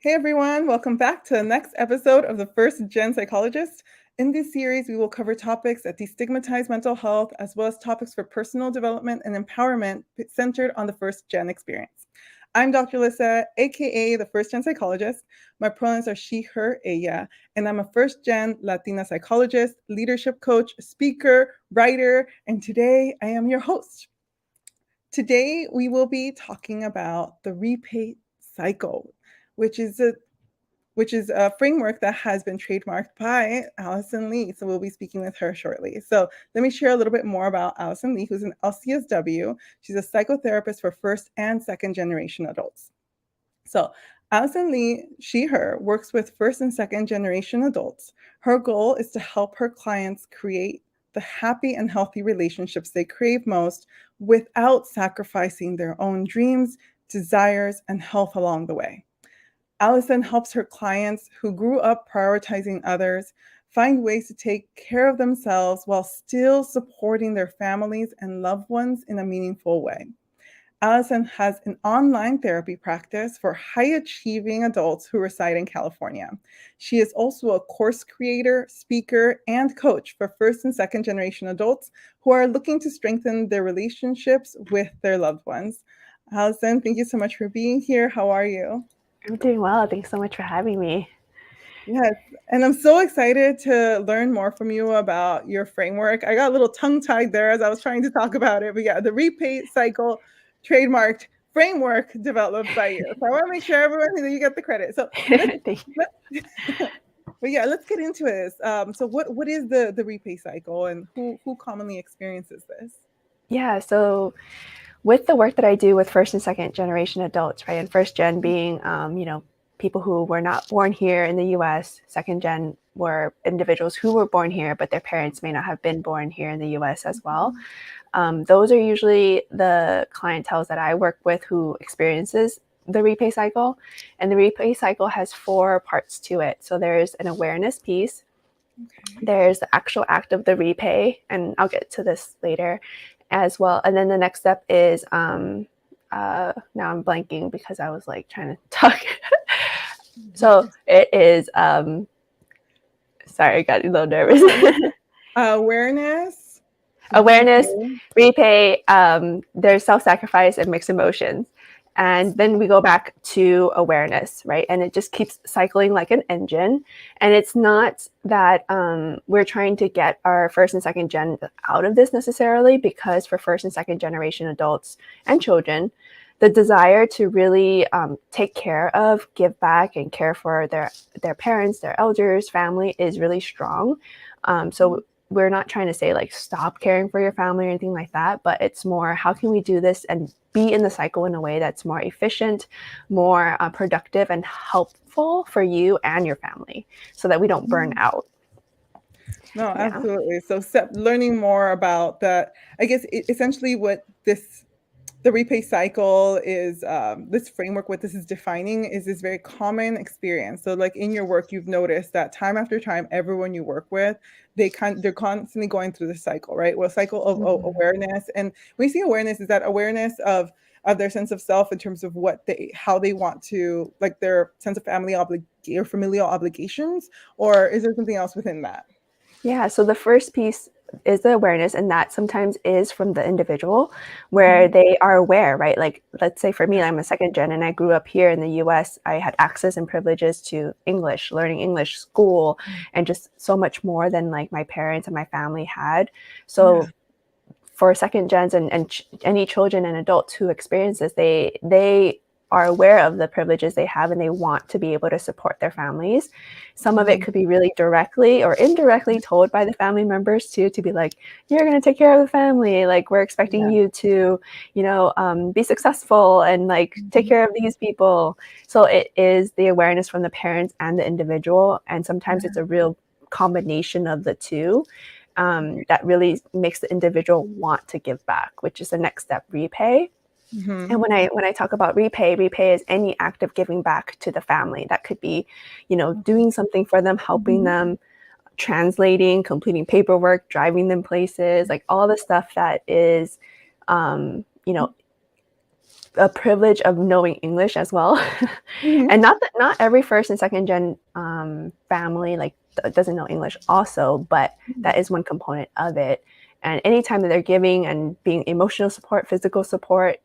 Hey everyone, welcome back to the next episode of the First Gen Psychologist. In this series, we will cover topics that destigmatize mental health, as well as topics for personal development and empowerment centered on the First Gen experience. I'm Dr. Lissa, aka the First Gen Psychologist. My pronouns are she, her, ella, and I'm a First Gen Latina psychologist, leadership coach, speaker, writer, and today I am your host. Today, we will be talking about the Repay Cycle, which is a framework that has been trademarked by Allison Ly. So we'll be speaking with her shortly. So let me share a little bit more about Allison Ly, who's an LCSW. She's a psychotherapist for first and second generation adults. So Allison Ly, she, her, works with first and second generation adults. Her goal is to help her clients create the happy and healthy relationships they crave most without sacrificing their own dreams, desires, and health along the way. Allison helps her clients who grew up prioritizing others find ways to take care of themselves while still supporting their families and loved ones in a meaningful way. Allison has an online therapy practice for high-achieving adults who reside in California. She is also a course creator, speaker, and coach for first and second generation adults who are looking to strengthen their relationships with their loved ones. Allison, thank you so much for being here. How are you? I'm doing well. Thanks so much for having me. Yes, and I'm so excited to learn more from you about your framework. I got a little tongue-tied there as I was trying to talk about it, but yeah, the Repay Cycle trademarked framework developed by you. So I want to make sure everyone that you get the credit. So let's, but yeah, let's get into this. So what is the Repay Cycle, and who commonly experiences this? Yeah, so with the work that I do with first and second generation adults, right, and first gen being, people who were not born here in the U.S., second gen were individuals who were born here, but their parents may not have been born here in the U.S. as well. Those are usually the clienteles that I work with who experiences the repay cycle. And the repay cycle has 4 parts to it. So there's an awareness piece. Okay. There's the actual act of the repay, and I'll get to this later as well. And then the next step is, now I'm blanking because I was like trying to talk. So it is, sorry, I got a little nervous. Awareness, repay, there's self-sacrifice and mixed emotions. And then we go back to awareness, right? And it just keeps cycling like an engine. And it's not that we're trying to get our first and second gen out of this necessarily, because for first and second generation adults and children, the desire to really take care of, give back, and care for their parents, their elders, family is really strong. So we're not trying to say like stop caring for your family or anything like that, but it's more how can we do this and be in the cycle in a way that's more efficient, more productive, and helpful for you and your family, so that we don't burn out. No, absolutely. So learning more about that, I guess essentially what the repay cycle is, this framework, what this is defining is this very common experience. So like in your work, you've noticed that time after time, everyone you work with, they're constantly going through this cycle, right? Well, cycle of awareness. And when we see awareness, is that awareness of their sense of self in terms of how they want to, like their sense of or familial obligations, or is there something else within that? Yeah, so the first piece is the awareness, and that sometimes is from the individual where they are aware, right? Like, let's say for me, I'm a second gen and I grew up here in the US. I had access and privileges to English, learning English, school, and just so much more than like my parents and my family had. So for second gens and any children and adults who experience this, they are aware of the privileges they have, and they want to be able to support their families. Some of it could be really directly or indirectly told by the family members too, to be like, you're going to take care of the family. Like, we're expecting you to, be successful and like take care of these people. So it is the awareness from the parents and the individual. And sometimes it's a real combination of the two. That really makes the individual want to give back, which is the next step, repay. And when I talk about repay is any act of giving back to the family. That could be, doing something for them, helping them, translating, completing paperwork, driving them places, like all the stuff that is, a privilege of knowing English as well. Mhm. And not every first and second gen family like doesn't know English also, but that is one component of it. And anytime that they're giving and being emotional support, physical support,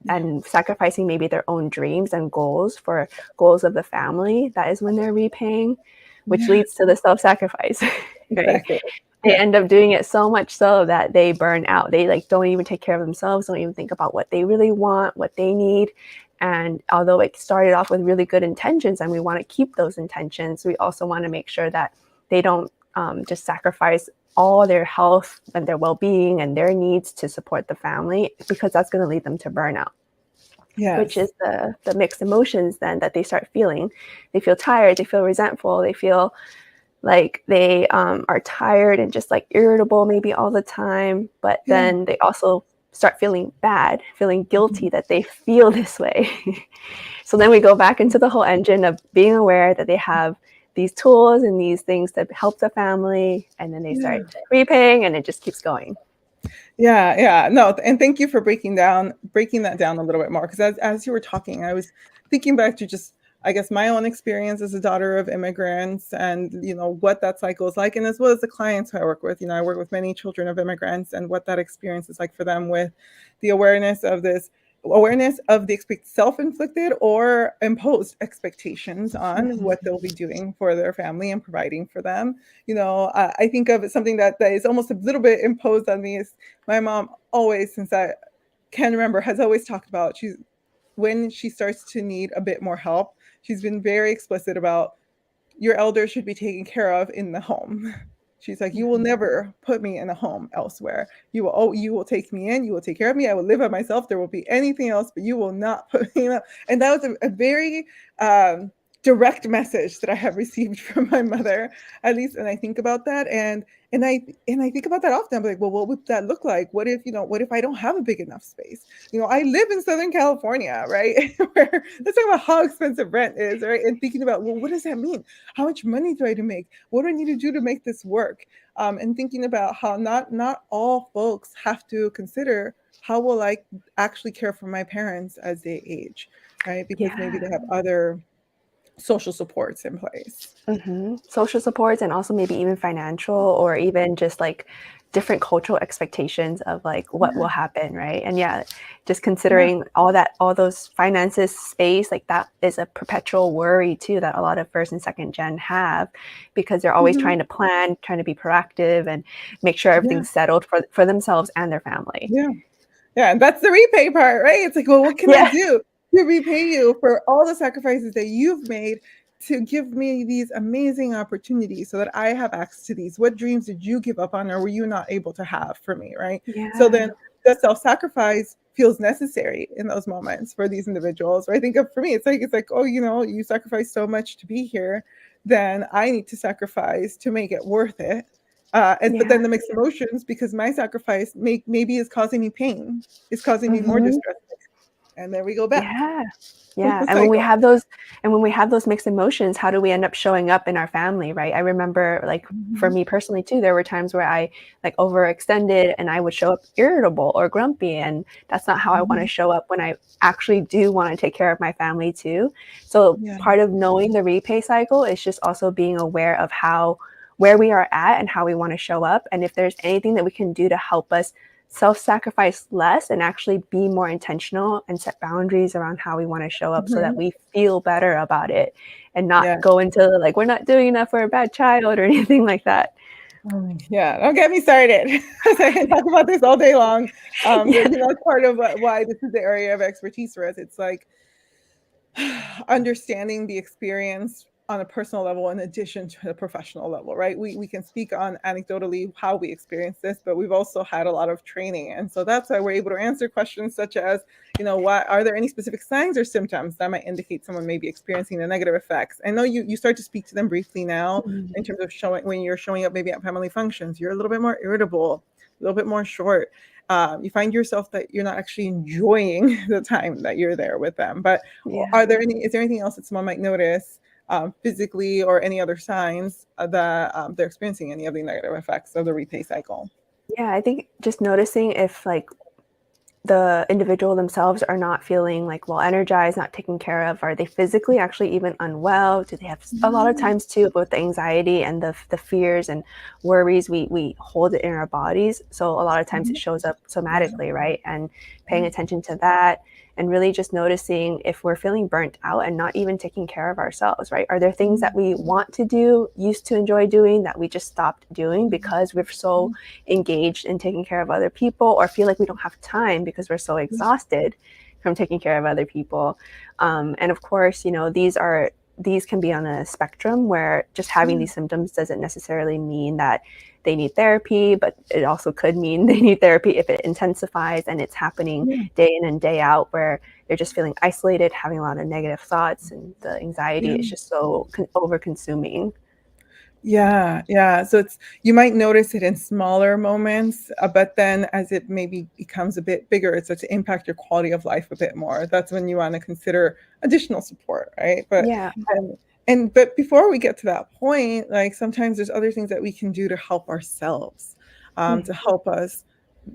and sacrificing maybe their own dreams and goals for goals of the family, that is when they're repaying, which Yeah, leads to the self-sacrifice, right? exactly. They Yeah. end up doing it so much so that they burn out. They like don't even take care of themselves, don't even think about what they really want, what they need. And although it started off with really good intentions and we want to keep those intentions, we also want to make sure that they don't just sacrifice all their health and their well-being and their needs to support the family, because that's going to lead them to burnout, which Yes. is the mixed emotions then that they start feeling. They feel tired, they feel resentful, they feel like they are tired and just like irritable maybe all the time, but Yeah. then they also start feeling bad, feeling Mhm. guilty that they feel this way. So then we go back into the whole engine of being aware that they have these tools and these things that help the family, and then they Yeah. start repaying and it just keeps going. Yeah, yeah. No, and thank you for breaking that down a little bit more, because as you were talking, I was thinking back to just, I guess, my own experience as a daughter of immigrants, and what that cycle is like, and as well as the clients who I work with. I work with many children of immigrants, and what that experience is like for them, with the awareness of the self-inflicted or imposed expectations on what they'll be doing for their family and providing for them. I think of it, something that is almost a little bit imposed on me, is my mom always, since I can remember, has always talked about, when she starts to need a bit more help, she's been very explicit about, your elders should be taken care of in the home. She's like, you will never put me in a home elsewhere. You will take me in, you will take care of me. I will live by myself. There will be anything else, but you will not put me in. And that was a very direct message that I have received from my mother, at least. And I think about that, and I think about that often. I'm like, well, what would that look like? What if I don't have a big enough space? I live in Southern California, right? Where, let's talk about how expensive rent is, right? And thinking about, well, what does that mean? How much money do I need to make? What do I need to do to make this work? And thinking about how not all folks have to consider, how will I actually care for my parents as they age, right? Because maybe Yeah. they have other social supports in place. Social supports, and also maybe even financial, or even just like different cultural expectations of like what will happen, right? And yeah, just Yeah. considering all those finances, space, like that is a perpetual worry too that a lot of first and second gen have, because they're always Mhm. trying to plan, trying to be proactive and make sure Yeah. everything's settled for themselves and their family. Yeah. Yeah, and that's the repay part, right? It's like, well, what can I Yeah. do to repay you for all the sacrifices that you've made to give me these amazing opportunities so that I have access to these? What dreams did you give up on, or were you not able to have for me, right? So then Yeah. the self-sacrifice feels necessary in those moments for these individuals. Or I think of, for me, it's like, oh, you sacrificed so much to be here, then I need to sacrifice to make it worth it. But Yeah. then the mixed emotions, because my sacrifice maybe is causing me pain, is causing me more hmm distress, and then we go back. Yeah. Yeah. The And when we cycle. have those mixed emotions, how do we end up showing up in our family, right? I remember like for Mhm. me personally too, there were times where I like overextended and I would show up irritable or grumpy. And that's not how I want to Mhm. show up when I actually do want to take care of my family too. So Yeah. part of knowing the repay cycle is just also being aware of where we are at and how we want to show up. And if there's anything that we can do to help us self-sacrifice less and actually be more intentional and set boundaries around how we want to show up so that Mhm. we feel better about it and not Yeah. go into like we're not doing enough, we're a bad child or anything like that. Yeah, don't get me started. I can talk about this all day long. Yeah. It's part of why this is the area of expertise for us. It's like understanding the experience on a personal level in addition to the professional level, right? We can speak on anecdotally how we experience this, but we've also had a lot of training. And so that's why we're able to answer questions such as, why are there any specific signs or symptoms that might indicate someone may be experiencing the negative effects? I know you start to speak to them briefly now, in terms of showing, when you're showing up maybe at family functions, you're a little bit more irritable, a little bit more short. You find yourself that you're not actually enjoying the time that you're there with them. But Yeah. is there anything else that someone might notice, physically, or any other signs that they're experiencing any of the negative effects of the repay cycle? Yeah, I think just noticing if like the individual themselves are not feeling like well energized, not taken care of, are they physically actually even unwell? Do they have a lot of times too with the anxiety and the fears and worries, we hold it in our bodies. So a lot of times it shows up somatically, right? And paying attention to that and really just noticing if we're feeling burnt out and not even taking care of ourselves, right? Are there things that we want to do, used to enjoy doing, that we just stopped doing because we're so engaged in taking care of other people, or feel like we don't have time because we're so exhausted from taking care of other people? And of course, these can be on a spectrum where just having these symptoms doesn't necessarily mean that they need therapy, but it also could mean they need therapy if it intensifies and it's happening day in and day out, where they're just feeling isolated, having a lot of negative thoughts, and the anxiety is just so over consuming. Yeah. So you might notice it in smaller moments, but then as it maybe becomes a bit bigger, it starts to impact your quality of life a bit more. That's when you want to consider additional support, right? Yeah. But before we get to that point, like sometimes there's other things that we can do to help ourselves, to help us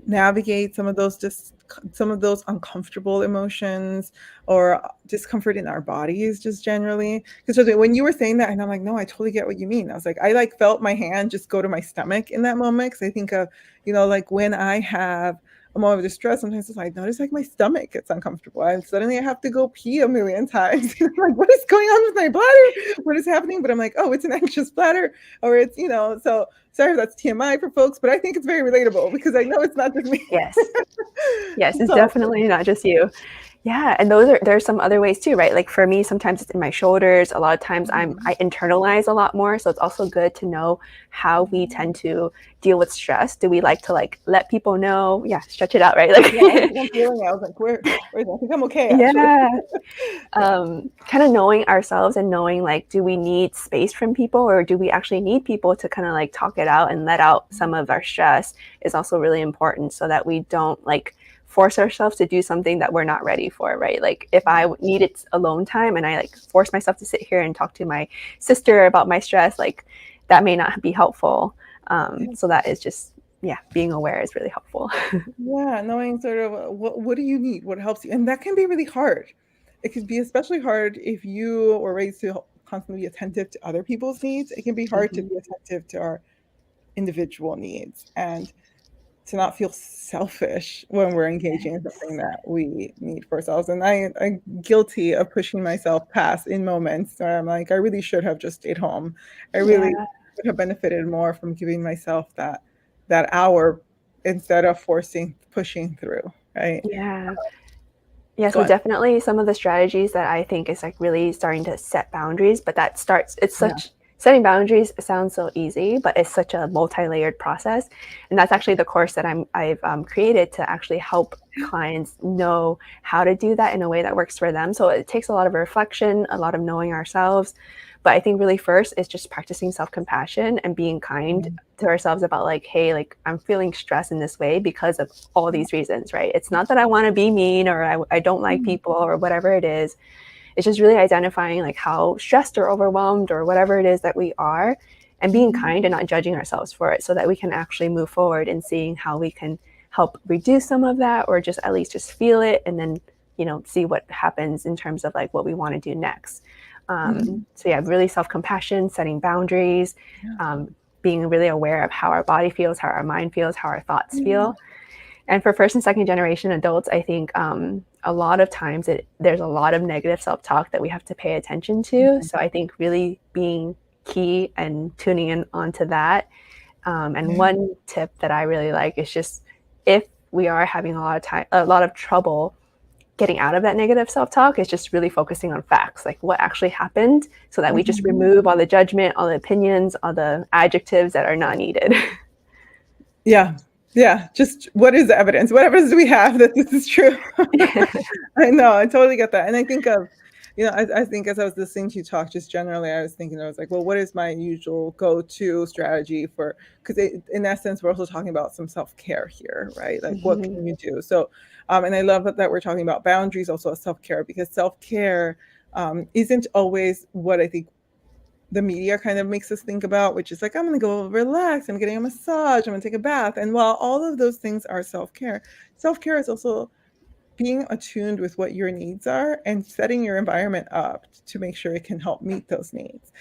navigate some of those uncomfortable emotions or discomfort in our bodies just generally. Because when you were saying that, and I'm like, no, I totally get what you mean. I was like, I like felt my hand just go to my stomach in that moment, because I think of, like when I have a moment of distress, sometimes I notice like my stomach gets uncomfortable and suddenly I have to go pee a million times. I'm like, what is going on with my bladder? What is happening? But I'm like, oh, it's an anxious bladder, or it's, so sorry if that's TMI for folks, but I think it's very relatable because I know it's not just me. Yes. Yes, it's So, definitely not just you. Yeah, and there's some other ways too, right? Like for me, sometimes it's in my shoulders. A lot of times I internalize a lot more, so it's also good to know how we tend to deal with stress. Do we like to let people know? Yeah, stretch it out, right? Like yeah, I was like, where is it? I think I'm okay, actually. yeah. Kind of knowing ourselves and knowing do we need space from people, or do we actually need people to kind of talk it out and let out some of our stress is also really important, so that we don't force ourselves to do something that we're not ready for, right? Like if I needed alone time and I force myself to sit here and talk to my sister about my stress, that may not be helpful. So that is just, being aware is really helpful. Yeah, knowing sort of what do you need, what helps you, and that can be really hard. It could be especially hard if you were raised to constantly be attentive to other people's needs. It can be hard to be attentive to our individual needs and to not feel selfish when we're engaging in something that we need for ourselves. And I'm guilty of pushing myself past in moments where I'm like, I really should have just stayed home. I really Yeah. would have benefited more from giving myself that hour instead of pushing through, right? Yeah. Yeah, Go so on. definitely some of the strategies that I think is really starting to set boundaries, but setting boundaries sounds so easy, but it's such a multi-layered process. And that's actually the course that I've created to actually help clients know how to do that in a way that works for them. So it takes a lot of reflection, a lot of knowing ourselves. But I think really first is just practicing self-compassion and being kind to ourselves about hey, I'm feeling stressed in this way because of all these reasons, right? It's not that I want to be mean, or I don't like people, or whatever it is. It's just really identifying how stressed or overwhelmed or whatever it is that we are, and being kind and not judging ourselves for it, so that we can actually move forward and seeing how we can help reduce some of that, or just at least just feel it, and then see what happens in terms of what we want to do next. So yeah, really self-compassion, setting boundaries, being really aware of how our body feels, how our mind feels, how our thoughts feel. And for first and second generation adults, I think a lot of times there's a lot of negative self-talk that we have to pay attention to. So I think really being key and tuning in onto that. And one tip that I really like is just, if we are having a lot of trouble getting out of that negative self-talk, is just really focusing on facts, what actually happened, so that we just remove all the judgment, all the opinions, all the adjectives that are not needed. Yeah. Just what is the evidence? What evidence do we have that this is true? I know, I totally get that. And I think of, I think as I was listening to you talk, just generally, I was thinking, I was like, well, what is my usual go-to strategy because in essence, we're also talking about some self-care here, right? What can you do? So, and I love that we're talking about boundaries also as self-care, because self-care isn't always what I think the media kind of makes us think about, which is I'm going to go relax, I'm getting a massage, I'm going to take a bath. And while all of those things are self-care is also being attuned with what your needs are and setting your environment up to make sure it can help meet those needs.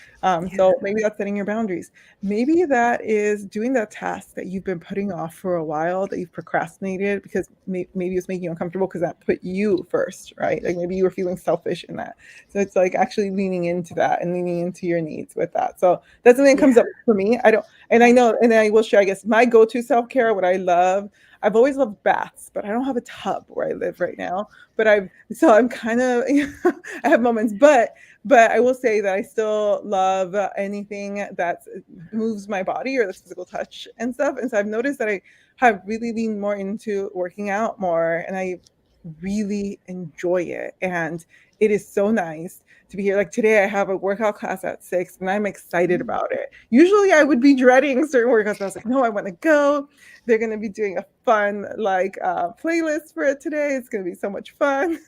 So maybe that's setting your boundaries. Maybe that is doing that task that you've been putting off for a while, that you've procrastinated because maybe it's making you uncomfortable because that put you first, right? Like maybe you were feeling selfish in that. So it's like actually leaning into that and leaning into your needs with that. So that's something that comes up for me. I know, and I will share, I guess, my go-to self-care, what I love. I've always loved baths, but I don't have a tub where I live right now. But I'm kind of, I have moments, but I will say that I still love anything that moves my body or the physical touch and stuff. And so I've noticed that I have really leaned more into working out more, and I really enjoy it. And it is so nice to be here. Like today I have a workout class at 6 and I'm excited about it. Usually I would be dreading certain workouts, but I was like, no, I want to go. They're going to be doing a fun playlist for it today. It's going to be so much fun.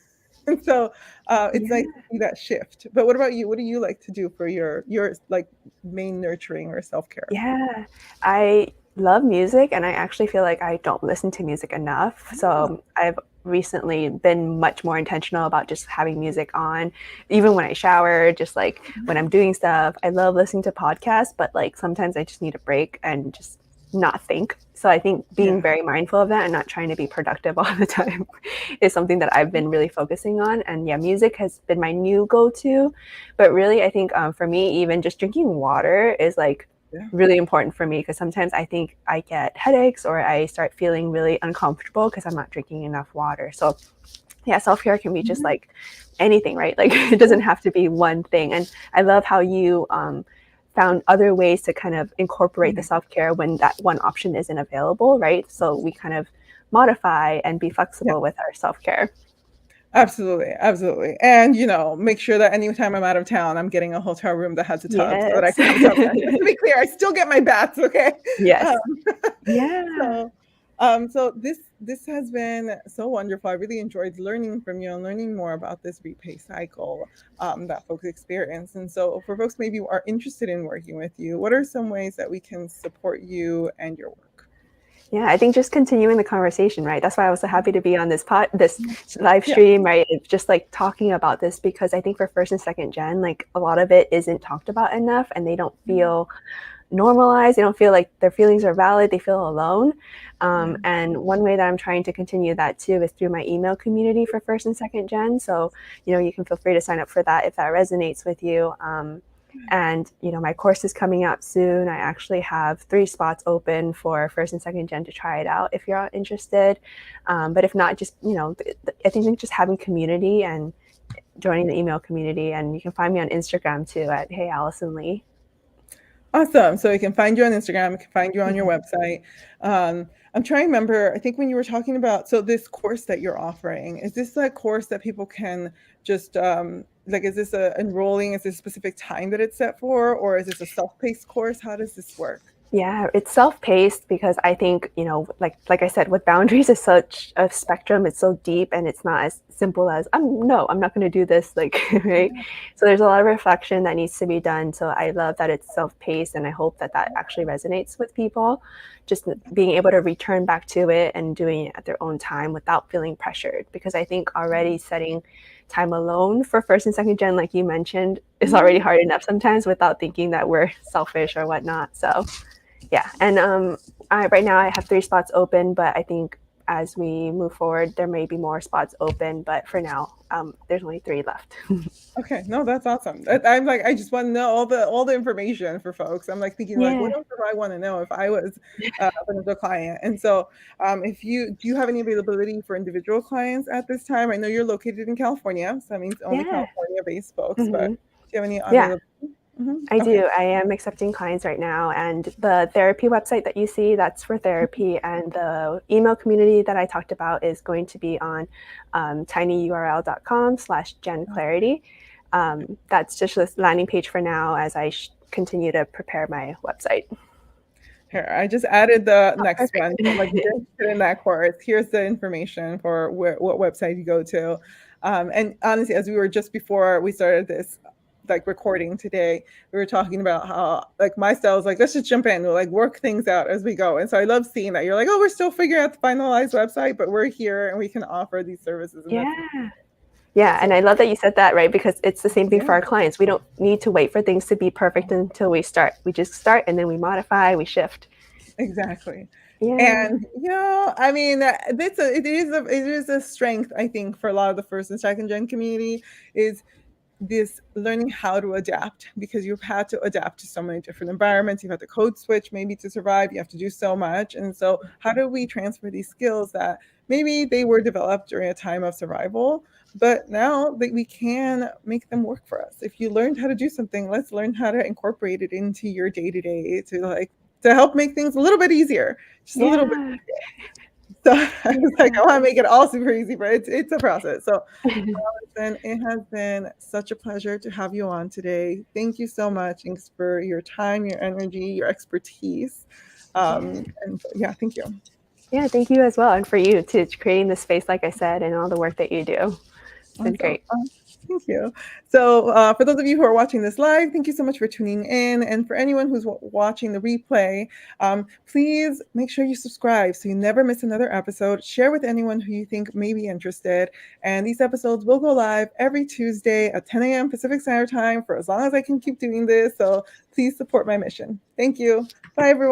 And so it's nice to see that shift. But what about you? What do you like to do for your like main nurturing or self-care? Yeah, I love music, and I actually feel like I don't listen to music enough. So I've recently been much more intentional about just having music on, even when I shower, just like when I'm doing stuff. I love listening to podcasts, but like sometimes I just need a break and just not think. So I think being very mindful of that and not trying to be productive all the time is something that I've been really focusing on. And yeah, music has been my new go-to. But really, I think for me, even just drinking water is like really important for me, because sometimes I think I get headaches or I start feeling really uncomfortable because I'm not drinking enough water. So yeah, self-care can be just like anything, right? Like it doesn't have to be one thing. And I love how you found other ways to kind of incorporate the self-care when that one option isn't available, right? So we kind of modify and be flexible with our self-care. Absolutely, absolutely. And, make sure that anytime I'm out of town, I'm getting a hotel room that has a tub so that I Yes. can have a tub. Just to be clear, I still get my baths, okay? Yes. Um, Yeah. so this has been so wonderful. I really enjoyed learning from you and learning more about this repay cycle that folks experience. And so for folks maybe who are interested in working with you, what are some ways that we can support you and your work? Yeah, I think just continuing the conversation, right? That's why I was so happy to be on this live stream, right? Just like talking about this, because I think for first and second gen, like a lot of it isn't talked about enough, and they don't feel normalized. They don't feel like their feelings are valid. They feel alone. And one way that I'm trying to continue that too is through my email community for first and second gen. So, you can feel free to sign up for that if that resonates with you. And my course is coming out soon. I actually have 3 spots open for first and second gen to try it out if you're interested. But if not, just I think just having community and joining the email community. And you can find me on Instagram too at Hey Allison Ly. Awesome. So we can find you on Instagram, we can find you on your website. I'm trying to remember, I think when you were talking about, so this course that you're offering, is this a course that people can just, is this enrolling, is this a specific time that it's set for, or is this a self-paced course? How does this work? Yeah, it's self-paced because I think, like I said, with boundaries is such a spectrum. It's so deep, and it's not as simple as, I'm not going to do this, right? So there's a lot of reflection that needs to be done. So I love that it's self-paced, and I hope that actually resonates with people, just being able to return back to it and doing it at their own time without feeling pressured. Because I think already setting time alone for first and second gen, like you mentioned, is already hard enough sometimes without thinking that we're selfish or whatnot. So yeah, and right now I have 3 spots open, but I think as we move forward, there may be more spots open. But for now, there's only 3 left. Okay, no, that's awesome. I'm like, I just want to know all the information for folks. I'm like thinking, like, what else do I want to know if I was a potential client? And so, do you have any availability for individual clients at this time? I know you're located in California, so that means only California-based folks. But do you have any availability? I do. I am accepting clients right now, and the therapy website that you see, that's for therapy, and the email community that I talked about is going to be on tinyurl.com/GenClarity. That's just a landing page for now as I continue to prepare my website. Here, I just added the next one. So like in that course, here's the information for what website you go to. And honestly, as we were just before we started this like recording today, we were talking about how like my style is like, let's just jump in, we'll like work things out as we go. And so I love seeing that you're like, oh, we're still figuring out the finalized website, but we're here and we can offer these services. And yeah, and I love that you said that, right? Because it's the same thing for Yeah. our clients. We don't need to wait for things to be perfect until we start. We just start and then we modify, we shift. Exactly. Yeah. And I mean, it is a strength, I think, for a lot of the first and second gen community, is this learning how to adapt, because you've had to adapt to so many different environments. You've had to code switch maybe to survive. You have to do so much. And so how do we transfer these skills that maybe they were developed during a time of survival, but now that we can make them work for us? If you learned how to do something, let's learn how to incorporate it into your day-to-day to help make things a little bit easier, just a little bit easier. So I was like, I want to make it all super easy, but it's a process. So Allison, it has been such a pleasure to have you on today. Thank you so much. Thanks for your time, your energy, your expertise. And yeah, thank you. Yeah, thank you as well. And for you to creating the space, like I said, and all the work that you do. It's been great. Thank you. So for those of you who are watching this live, thank you so much for tuning in. And for anyone who's watching the replay, please make sure you subscribe so you never miss another episode. Share with anyone who you think may be interested. And these episodes will go live every Tuesday at 10 a.m. Pacific Standard Time for as long as I can keep doing this. So please support my mission. Thank you. Bye, everyone.